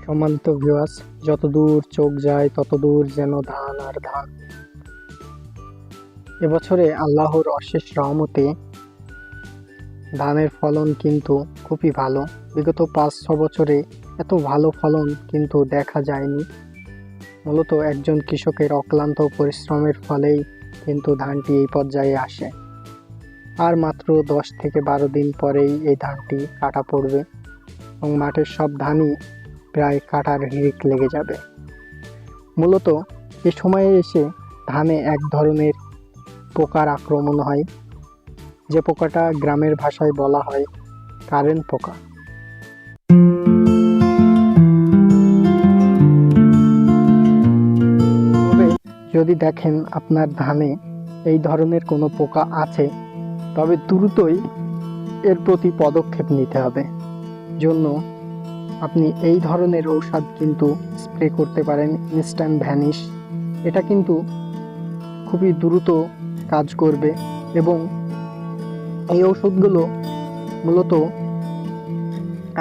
সম্মানিত ভিউয়ার্স, যতদূর চোখ যায় ততদূর যেন ধান আর ধান। এবছরে আল্লাহর অশেষ রহমতে ধানের ফলন কিন্তু খুবই ভালো। বিগত 5-6 বছরে এত ভালো ফলন কিন্তু দেখা যায়নি। মূলত একজন কৃষকের অক্লান্ত পরিশ্রমের ফলেই কিন্তু ধানটি এই পর্যায়ে আসে। আর মাত্র 10 থেকে 12 দিন পরেই এই ধানটি কাটা পড়বে এবং মাঠের সব ধানই প্রায় কাটার হিড়িক লেগে যাবে। মূলত এ সময়ে এসে ধানে এক ধরনের পোকার আক্রমণ হয়, যে পোকাটা গ্রামের ভাষায় বলা হয় কারেন্ট পোকা। তবে যদি দেখেন আপনার ধানে এই ধরনের কোনো পোকা আছে, তবে দ্রুতই এর প্রতি পদক্ষেপ নিতে হবে। জন্য আপনি এই ধরনের ঔষধ কিন্তু স্প্রে করতে পারেন, ইনস্ট্যান্ট ভ্যানিশ। এটা কিন্তু খুবই দ্রুত কাজ করবে এবং এই ঔষধগুলো মূলত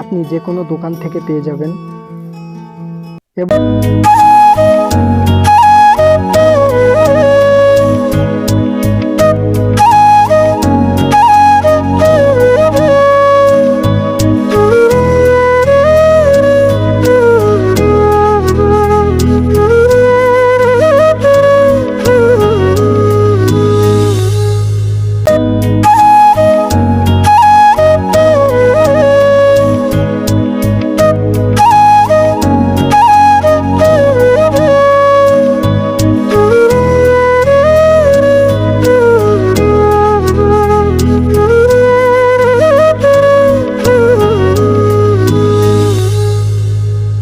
আপনি যে কোনো দোকান থেকে পেয়ে যাবেন এবং